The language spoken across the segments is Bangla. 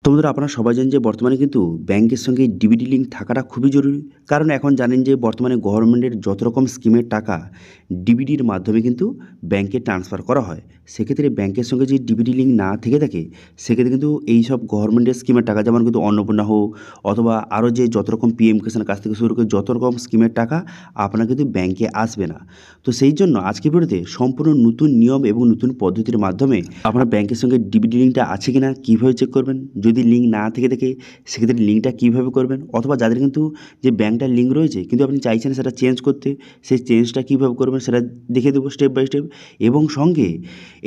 তো বন্ধুরা, আপনারা সবাই জানেন যে বর্তমানে কিন্তু ব্যাংকের সঙ্গে ডিবিটি লিঙ্ক থাকাটা খুবই জরুরি। কারণ এখন জানেন যে বর্তমানে গভর্নমেন্টের যত রকম স্কিমের টাকা ডিবিটির মাধ্যমে কিন্তু ব্যাংকে ট্রান্সফার করা হয়। সেক্ষেত্রে ব্যাংকের সঙ্গে যদি ডিবিটি লিঙ্ক না থেকে থাকে, সেক্ষেত্রে কিন্তু এই সব গভর্নমেন্টের স্কিমের টাকা, যেমন কিন্তু অন্নপূর্ণা হোক অথবা আরও যে যত রকম পিএম কিষাণ কাছ থেকে শুরু করে যত রকম স্কিমের টাকা আপনার কিন্তু ব্যাংকে আসবে না। তো সেই জন্য আজকে ভিডিওতে সম্পূর্ণ নতুন নিয়ম এবং নতুন পদ্ধতির মাধ্যমে আপনার ব্যাংকের সঙ্গে ডিবিটি লিঙ্কটা আছে কিনা কীভাবে চেক করবেন, যদি লিঙ্ক না থেকে থাকে সেক্ষেত্রে লিঙ্কটা কীভাবে করবেন, অথবা যাদের কিন্তু যে ব্যাংকটার লিঙ্ক রয়েছে কিন্তু আপনি চাইছেন সেটা চেঞ্জ করতে, সেই চেঞ্জটা কীভাবে করবেন সেটা দেখে দেবো স্টেপ বাই স্টেপ। এবং সঙ্গে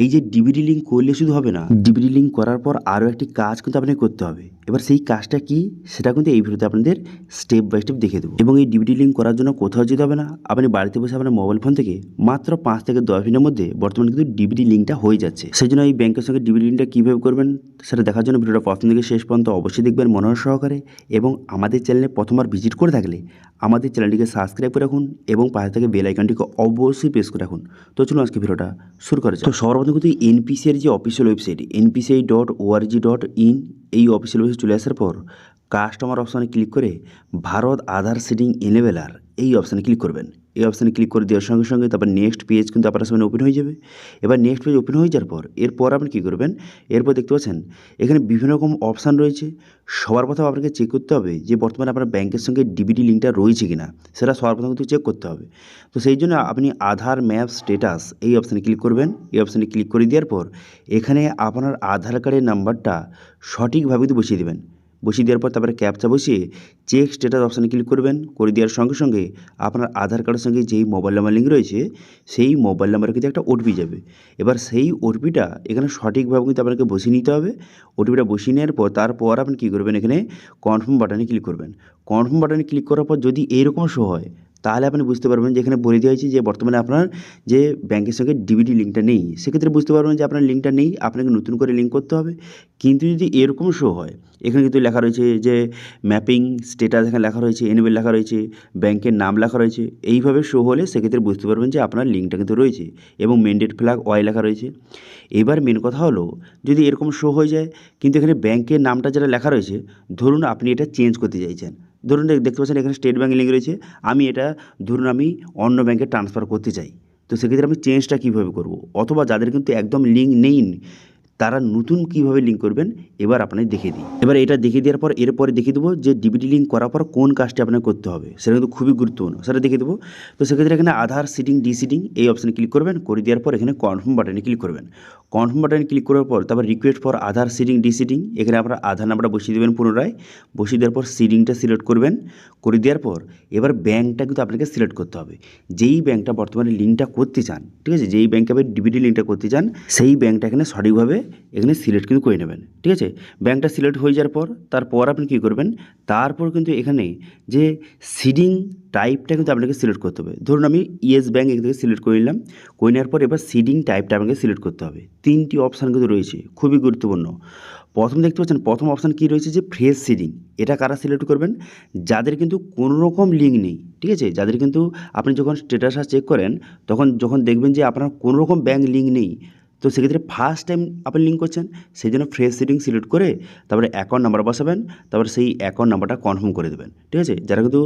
এই যে ডিবিটি লিঙ্ক করলে শুধু হবে না, ডিবিটি লিঙ্ক করার পর আরও একটি কাজ কিন্তু আপনাকে করতে হবে। এবার সেই কাজটা কি সেটা কিন্তু এই ভিডিওতে আপনাদের স্টেপ বাই স্টেপ দেখে দেবো। এবং এই ডিবিটি লিঙ্ক করার জন্য কোথাও যেতে হবে না, আপনি বাড়িতে বসে আপনার মোবাইল ফোন থেকে মাত্র 5 থেকে 10 মিনিটের মধ্যে বর্তমানে কিন্তু ডিবিটি লিঙ্কটা হয়ে যাচ্ছে। সেই জন্য এই ব্যাংকের সঙ্গে ডিবিটি লিঙ্কটা কীভাবে করবেন সেটা দেখার জন্য ভিডিওটা প্রথম থেকে শেষ পর্যন্ত অবশ্যই দেখবেন মনোযোগ সহকারে। এবং আমাদের চ্যানেলে প্রথমবার ভিজিট করে থাকলে আমাদের চ্যানেলটিকে সাবস্ক্রাইব করে রাখুন এবং পাশে থেকে বেল আইকনটিকে অবশ্যই প্রেস করে রাখুন। তো চলুন আজকে ভিডিওটা শুরু করা যাক। তো সর্বপ্রথম কিন্তু এনপিসিআর যে অফিসিয়াল ওয়েবসাইট npci.org.in, এই অফিসিয়াল ওয়েবসাইট চলে আসার পর কাস্টমার অপশানে ক্লিক করে ভারত আধার সিডিং এনেবেলার এই অপশানে ক্লিক করবেন। এই অপশানে ক্লিক করে দেওয়ার সঙ্গে সঙ্গে তারপর নেক্সট পেজ কিন্তু আপনার সামনে ওপেন হয়ে যাবে। এবার নেক্সট পেজ ওপেন হয়ে যাওয়ার পর এরপর আপনি কী করবেন, এরপর দেখতে পাচ্ছেন এখানে বিভিন্ন রকম অপশান রয়েছে। সবার প্রথম আপনাকে চেক করতে হবে যে বর্তমানে আপনার ব্যাংকের সঙ্গে ডিবিটি লিঙ্কটা রয়েছে কিনা, সেটা সবার প্রথম কিন্তু চেক করতে হবে। তো সেই জন্য আপনি আধার ম্যাপ স্ট্যাটাস এই অপশানে ক্লিক করবেন। এই অপশানে ক্লিক করে দেওয়ার পর এখানে আপনার আধার কার্ডের নাম্বারটা সঠিকভাবে কিন্তু বসিয়ে দেবেন। বসিয়ে দেওয়ার পর তারপরে ক্যাপচা বসিয়ে চেক স্ট্যাটাস অপশানে ক্লিক করবেন। করে দেওয়ার সঙ্গে সঙ্গে আপনার আধার কার্ডের সঙ্গে যেই মোবাইল নাম্বার লিঙ্ক রয়েছে সেই মোবাইল নাম্বারে কিন্তু একটা ওটিপি যাবে। এবার সেই ওটিপিটা এখানে সঠিকভাবে কিন্তু আপনাকে বসিয়ে নিতে হবে। ওটিপিটা বসিয়ে নেওয়ার পর তারপর আপনি কী করবেন, এখানে কনফার্ম বাটনে ক্লিক করবেন। কনফার্ম বাটনে ক্লিক করার পর যদি এইরকম শো হয় তাহলে আপনি বুঝতে পারবেন যে এখানে বলে দেওয়া হয়েছে যে বর্তমানে আপনার যে ব্যাংকের সঙ্গে ডিবিটি লিঙ্কটা নেই। সেক্ষেত্রে বুঝতে পারবেন যে আপনার লিঙ্কটা নেই, আপনাকে নতুন করে লিঙ্ক করতে হবে। কিন্তু যদি এরকম শো হয়, এখানে কিন্তু লেখা রয়েছে যে ম্যাপিং স্ট্যাটাস, এখানে লেখা রয়েছে এনেবেল লেখা রয়েছে, ব্যাংকের নাম লেখা রয়েছে, এইভাবে শো হলে সেক্ষেত্রে বুঝতে পারবেন যে আপনার লিঙ্কটা কিন্তু রয়েছে এবং মেনডেট ফ্ল্যাগ ওয়াই লেখা রয়েছে। এবার মেন কথা হলো, যদি এরকম শো হয়ে যায় কিন্তু এখানে ব্যাংকের নামটা যেটা লেখা রয়েছে, ধরুন আপনি এটা চেঞ্জ করতে চাইছেন, ধরুন দেখতে পাচ্ছেন এখানে স্টেট ব্যাংক লিঙ্ক রয়েছে, আমি এটা ধরুন আমি অন্য ব্যাংকে ট্রান্সফার করতে চাই। তো সেক্ষেত্রে আমি চেঞ্জটা কীভাবে করব, অথবা যাদের কিন্তু একদম লিঙ্ক নেই তারা নতুন কীভাবে লিঙ্ক করবেন এবার আপনাকে দেখিয়ে দিই। এবার এটা দেখিয়ে দেওয়ার পর এরপরে দেখিয়ে দেবো যে ডিবিটি লিঙ্ক করার পর কোন কাজটি আপনাকে করতে হবে, সেটা কিন্তু খুবই গুরুত্বপূর্ণ, সেটা দেখিয়ে দেবো। তো সেক্ষেত্রে এখানে আধার সিডিং ডিসিডিং এই অপশানে ক্লিক করবেন। করে দেওয়ার পর এখানে কনফার্ম বাটনে ক্লিক করবেন। কনফার্ম বাটনে ক্লিক করার পর তারপর রিকোয়েস্ট ফর আধার সিডিং ডিসিডিং, এখানে আপনার আধার নাম্বারটা বসিয়ে দেবেন পুনরায়। বসিয়ে দেওয়ার পর সিডিংটা সিলেক্ট করবেন। করে দেওয়ার পর এবার ব্যাংকটা কিন্তু আপনাকে সিলেক্ট করতে হবে, যেই ব্যাংকটা বর্তমানে লিঙ্কটা করতে চান, ঠিক আছে, যেই ব্যাংকে আপনি ডিবিটি লিঙ্কটা করতে চান সেই ব্যাংকটা এখানে সঠিকভাবে এখানে সিলেক্ট কিন্তু করে নেবেন। ঠিক আছে, ব্যাংকটা সিলেক্ট হয়ে যাওয়ার পর তারপর আপনি কী করবেন, তারপর কিন্তু এখানে যে সিডিং টাইপটা কিন্তু আপনাকে সিলেক্ট করতে হবে। ধরুন আমি ইয়েস ব্যাংক এখান থেকে সিলেক্ট করে নিলাম। করে নেওয়ার পর এবার সিডিং টাইপটা আপনাকে সিলেক্ট করতে হবে। 3টি অপশান কিন্তু রয়েছে, খুবই গুরুত্বপূর্ণ। প্রথম দেখতে পাচ্ছেন প্রথম অপশান কী রয়েছে যে ফ্রেশ সিডিং, এটা কারা সিলেক্ট করবেন, যাদের কিন্তু কোনো রকম লিঙ্ক নেই। ঠিক আছে, যাদের কিন্তু আপনি যখন স্ট্যাটাস চেক করেন তখন যখন দেখবেন যে আপনার কোনো রকম ব্যাংক লিঙ্ক নেই, তো সেক্ষেত্রে ফার্স্ট টাইম আপনি লিঙ্ক করছেন, সেই জন্য ফ্রেশ সিডিং সিলেক্ট করে তারপরে অ্যাকাউন্ট নাম্বার বসাবেন, তারপরে সেই অ্যাকাউন্ট নাম্বারটা কনফার্ম করে দেবেন। ঠিক আছে, যারা কিন্তু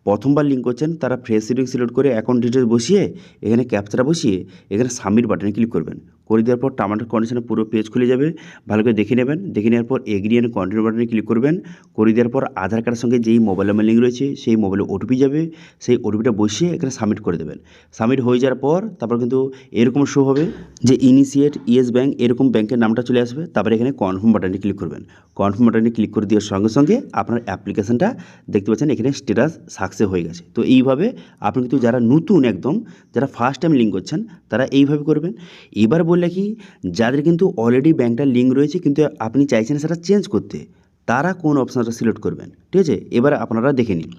প্রথমবার লিঙ্ক করছেন তারা ফ্রেশ সিডিং সিলেক্ট করে অ্যাকাউন্ট ডিটেলস বসিয়ে এখানে ক্যাপচাটা বসিয়ে এখানে সাবমিট বাটনে ক্লিক করবেন। করে দেওয়ার পর টার্ম অ্যান্ড কন্ডিশনে পুরো পেজ খুলে যাবে, ভালো করে দেখে নেবেন। দেখে নেওয়ার পর এগ্রি অ্যান্ড কন্টিনিউ বাটনে ক্লিক করবেন। করে দেওয়ার পর আধার কার্ডের সঙ্গে যেই মোবাইল নাম্বার লিঙ্ক রয়েছে সেই মোবাইলে ওটিপি যাবে, সেই ওটিপিটা বসিয়ে এখানে সাবমিট করে দেবেন। সাবমিট হয়ে যাওয়ার পর তারপর কিন্তু এরকম শো হবে যে ইনিশিয়েট ইয়েস ব্যাংক, এরকম ব্যাংকের নামটা চলে আসবে। তারপরে এখানে কনফার্ম বাটনে ক্লিক করবেন। কনফার্ম বাটনে ক্লিক করে দেওয়ার সঙ্গে সঙ্গে আপনার অ্যাপ্লিকেশনটা দেখতে পাচ্ছেন এখানে স্ট্যাটাস সাকসেস হয়ে গেছে। তো এইভাবে আপনি কিন্তু যারা নতুন একদম, যারা ফার্স্ট টাইম লিঙ্ক করছেন তারা এইভাবে করবেন। এবার বললে কি, যাদের কিন্তু অলরেডি ব্যাংকটার লিঙ্ক রয়েছে কিন্তু আপনি চাইছেন সেটা চেঞ্জ করতে, তারা কোন অপশানটা সিলেক্ট করবেন। ঠিক আছে, এবার আপনারা দেখে নিন।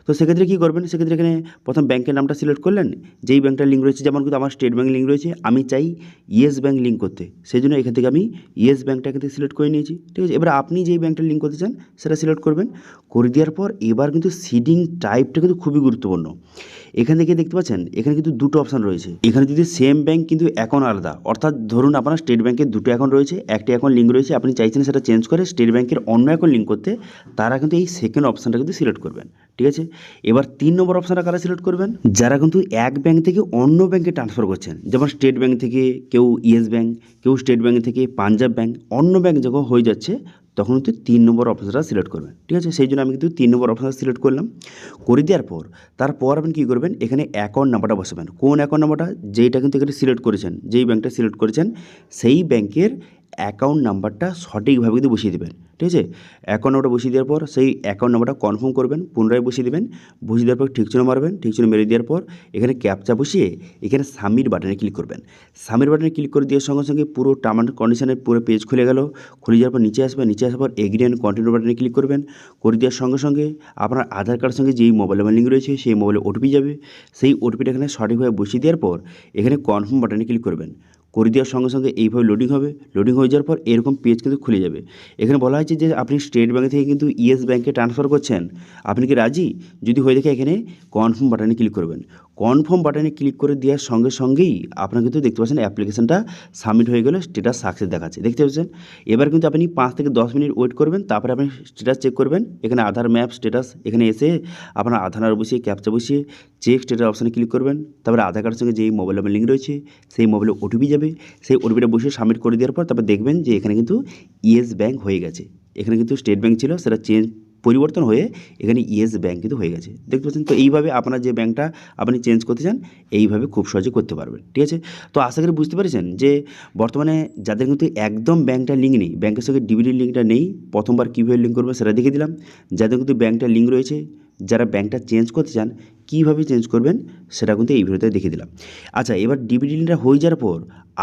তো সেক্ষেত্রে কী করবেন, সেক্ষেত্রে এখানে প্রথম ব্যাংকের নামটা সিলেক্ট করলেন, যেই ব্যাংকটা লিঙ্ক রয়েছে, যেমন কিন্তু আমার স্টেট ব্যাঙ্ক লিঙ্ক রয়েছে, আমি চাই ইয়েস ব্যাঙ্ক লিঙ্ক করতে, সেই জন্য এখান থেকে আমি ইয়েস ব্যাঙ্কটা এখান থেকে সিলেক্ট করে নিয়েছি। ঠিক আছে, এবার আপনি যেই ব্যাঙ্কটা লিঙ্ক করতে চান সেটা সিলেক্ট করবেন। করে দেওয়ার পর এবার কিন্তু সিডিং টাইপটা কিন্তু খুবই গুরুত্বপূর্ণ। এখান থেকে দেখতে পাচ্ছেন এখানে কিন্তু দুটো অপশান রয়েছে। এখানে যদি সেম ব্যাঙ্ক কিন্তু অ্যাকাউন্ট আলাদা, অর্থাৎ ধরুন আপনার স্টেট ব্যাঙ্কের দুটো অ্যাকাউন্ট রয়েছে, একটি অ্যাকাউন্ট লিঙ্ক রয়েছে, আপনি চাইছেন সেটা চেঞ্জ করে স্টেট ব্যাঙ্কের অন্য অ্যাকাউন্ট লিঙ্ক করতে, তারা কিন্তু এই সেকেন্ড অপশানটা কিন্তু সিলেক্ট করবেন। ঠিক আছে, এবার 3 নম্বর অপশানটা কারা সিলেক্ট করবেন, যারা কিন্তু এক ব্যাঙ্ক থেকে অন্য ব্যাঙ্কে ট্রান্সফার করছেন, যেমন স্টেট ব্যাঙ্ক থেকে কেউ ইয়েস ব্যাঙ্ক, কেউ স্টেট ব্যাঙ্ক থেকে পাঞ্জাব ব্যাঙ্ক, অন্য ব্যাঙ্ক যখন হয়ে যাচ্ছে তখন কিন্তু 3 নম্বর অপশানটা সিলেক্ট করবেন। ঠিক আছে, সেই জন্য আমি কিন্তু 3 নম্বর অপশানটা সিলেক্ট করলাম। করে দেওয়ার পর তারপর আপনি কী করবেন, এখানে অ্যাকাউন্ট নাম্বারটা বসাবেন। কোন অ্যাকাউন্ট নাম্বারটা, যেইটা কিন্তু এখানে সিলেক্ট করেছেন, যেই ব্যাঙ্কটা সিলেক্ট করেছেন সেই ব্যাঙ্কের অ্যাকাউন্ট নাম্বারটা সঠিকভাবে কিন্তু বসিয়ে দেবেন। ঠিক আছে, অ্যাকাউন্ট নাম্বারটা বসিয়ে দেওয়ার পর সেই অ্যাকাউন্ট নাম্বারটা কনফার্ম করবেন, পুনরায় বসিয়ে দেবেন। বসিয়ে দেওয়ার পর ঠিকচিহ্ন মারবেন, ঠিকচিহ্ন মেরে দেওয়ার পর এখানে ক্যাপচা বসিয়ে এখানে সাবমিট বাটনে ক্লিক করবেন। সাবমিট বাটনে ক্লিক করে দেওয়ার সঙ্গে সঙ্গে পুরো টার্ম অ্যান্ড কন্ডিশনের পুরো পেজ খুলে গেল। খুলে যাওয়ার পর নিচে আসবেন, নিচে আসার পর এগ্রি অ্যান্ড কন্টিনিউ বাটনে ক্লিক করবেন। করে দেওয়ার সঙ্গে সঙ্গে আপনার আধার কার্ডের সঙ্গে যেই মোবাইল নাম্বার লিঙ্ক রয়েছে সেই মোবাইলে ওটিপি যাবে। সেই ওটিপিটা এখানে সঠিকভাবে বসিয়ে দেওয়ার পর এখানে কনফার্ম বাটনে ক্লিক করবেন। করে দেওয়ার সঙ্গে সঙ্গে এইভাবে লোডিং হবে। লোডিং হয়ে যাওয়ার পর এরকম পেজ কিন্তু খুলে যাবে। এখানে বলা হয়েছে যে আপনি স্টেট ব্যাঙ্ক থেকে কিন্তু ইয়েস ব্যাঙ্কে ট্রান্সফার করছেন, আপনি কি রাজি? যদি হয়ে থাকে এখানে কনফার্ম বাটনে ক্লিক করবেন। কনফার্ম বাটনে ক্লিক করে দেওয়ার সঙ্গে সঙ্গেই আপনার কিন্তু দেখতে পাচ্ছেন অ্যাপ্লিকেশনটা সাবমিট হয়ে গেলে স্ট্যাটাস সাকসেস দেখাচ্ছে, দেখতে পাচ্ছেন। এবার কিন্তু আপনি 5 থেকে 10 মিনিট ওয়েট করবেন, তারপরে আপনি স্ট্যাটাস চেক করবেন। এখানে আধার ম্যাপ স্ট্যাটাস, এখানে এসে আপনার আধার নাম্বার বসিয়ে ক্যাপচা বসিয়ে চেক স্ট্যাটাস অপশানে ক্লিক করবেন। তারপরে আধার কার্ডের সঙ্গে যেই মোবাইল নাম্বার লিঙ্ক রয়েছে সেই মোবাইলে ওটিপি যাবে। সেই ওটিপিটা বসে সাবমিট করে দেওয়ার পর তারপর দেখবেন যে এখানে কিন্তু ইয়েস ব্যাঙ্ক হয়ে গেছে। এখানে কিন্তু স্টেট ব্যাঙ্ক ছিল, সেটা পরিবর্তন হয়ে এখানে ইয়েস ব্যাঙ্ক কিন্তু হয়ে গেছে, দেখতে পাচ্ছেন। তো এইভাবে আপনার যে ব্যাঙ্কটা আপনি চেঞ্জ করতে চান এইভাবে খুব সহজে করতে পারবেন। ঠিক আছে, তো আশা করি বুঝতে পেরেছেন যে বর্তমানে যাদের কিন্তু একদম ব্যাঙ্কটা লিঙ্ক নেই, ব্যাঙ্কের সঙ্গে ডিবিটি লিঙ্কটা নেই, প্রথমবার কীভাবে লিঙ্ক করবে সেটা দেখিয়ে দিলাম। যাদের কিন্তু ব্যাঙ্কটা লিঙ্ক রয়েছে, যারা ব্যাঙ্কটা চেঞ্জ করতে চান কীভাবে চেঞ্জ করবেন সেটা কিন্তু এই ভিডিওতে দেখিয়ে দিলাম। আচ্ছা, এবার ডিবিটি লিঙ্কটা হয়ে যাওয়ার পর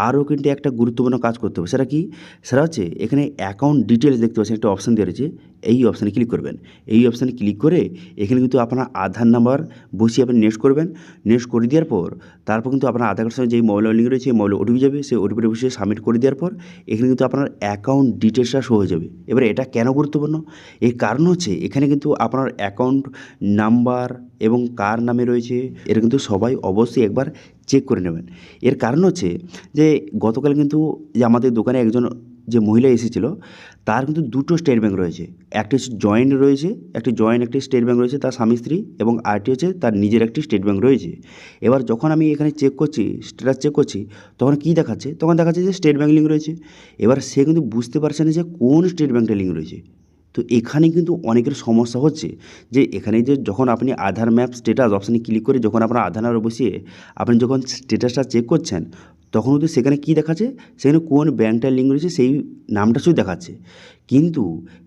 আরও কিন্তু একটা গুরুত্বপূর্ণ কাজ করতে হবে, সেটা কি? সেটা হচ্ছে এখানে অ্যাকাউন্ট ডিটেলস দেখতে পাচ্ছেন, একটা অপশান দেওয়া রয়েছে, এই অপশানে ক্লিক করবেন। এই অপশানে ক্লিক করে এখানে কিন্তু আপনার আধার নাম্বার বসিয়ে আপনি নেক্সট করবেন। নেক্সট করে দেওয়ার পর তারপর কিন্তু আপনার আধার কার্ডের সঙ্গে যেই মোবাইল লিঙ্ক রয়েছে সেই মোবাইলে ওটিপি যাবে, সেই ওটিপিটা বসিয়ে সাবমিট করে দেওয়ার পর এখানে কিন্তু আপনার অ্যাকাউন্ট ডিটেলসটা শো হয়ে যাবে। এবারে এটা কেন গুরুত্বপূর্ণ? এর কারণ হচ্ছে এখানে কিন্তু আপনার অ্যাকাউন্ট নাম্বার এবং কার নামে রয়েছে এটা কিন্তু সবাই অবশ্যই একবার চেক করে নেবেন। এর কারণ হচ্ছে যে গতকাল কিন্তু যে আমাদের দোকানে একজন যে মহিলা এসেছিলো তার কিন্তু দুটো স্টেট ব্যাঙ্ক রয়েছে, একটি হচ্ছে জয়েন্ট রয়েছে, একটি স্টেট ব্যাঙ্ক রয়েছে তার স্বামী স্ত্রী, এবং আরেকটি হচ্ছে তার নিজের একটি স্টেট ব্যাঙ্ক রয়েছে। এবার যখন আমি এখানে চেক করছি, স্ট্যাটাস চেক করছি, তখন কী দেখাচ্ছে? তখন দেখাচ্ছে যে স্টেট ব্যাঙ্ক লিঙ্ক রয়েছে। এবার সে কিন্তু বুঝতে পারছে না যে কোন স্টেট ব্যাঙ্কটা লিঙ্ক রয়েছে। তো এখানে কিন্তু অনেকের সমস্যা হচ্ছে যে এখানে যে যখন আপনি আধার ম্যাপ স্ট্যাটাস অপশানে ক্লিক করে যখন আপনার আধার নাম্বার বসিয়ে আপনি যখন স্ট্যাটাসটা চেক করছেন তখন কিন্তু সেখানে কী দেখাচ্ছে? সেখানে কোন ব্যাঙ্কটার লিঙ্ক রয়েছে সেই নামটা শুধু দেখাচ্ছে, কিন্তু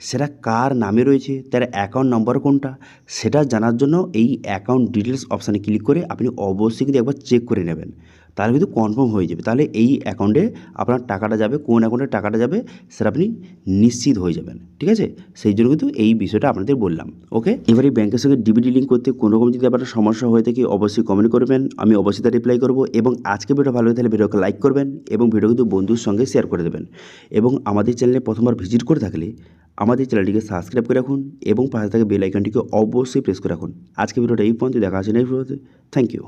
সেটা কার নামে রয়েছে, তার অ্যাকাউন্ট নাম্বার কোনটা সেটা জানার জন্য এই অ্যাকাউন্ট ডিটেলস অপশানে ক্লিক করে আপনি অবশ্যই কিন্তু একবার চেক করে নেবেন, তাহলে কিন্তু কনফার্ম হয়ে যাবে। তাহলে এই অ্যাকাউন্টে আপনার টাকাটা যাবে, কোন অ্যাকাউন্টে টাকাটা যাবে সেটা আপনি নিশ্চিত হয়ে যাবেন। ঠিক আছে, সেই জন্য কিন্তু এই বিষয়টা আপনাদের বললাম। ওকে, এবার এই ব্যাঙ্কের সঙ্গে ডিবিটি লিঙ্ক করতে কোনো রকম যদি আপনার সমস্যা হয়ে থাকে অবশ্যই কমেন্ট করবেন, আমি অবশ্যই তার রিপ্লাই করবো। এবং আজকে ভিডিও ভালো হয়ে থাকলে ভিডিওকে লাইক করবেন এবং ভিডিও কিন্তু বন্ধুর সঙ্গে শেয়ার করে দেবেন। এবং আমাদের চ্যানেলে প্রথমবার ভিজিট করে থাকলে আমাদের চ্যানেলটিকে সাবস্ক্রাইব করে রাখুন এবং পাশে থাকা বেল আইকনটিকে অবশ্যই প্রেস করে রাখুন। আজকে ভিডিওটা এই পর্যন্ত, দেখা আছে নেক্সট ভিডিওতে। Thank you.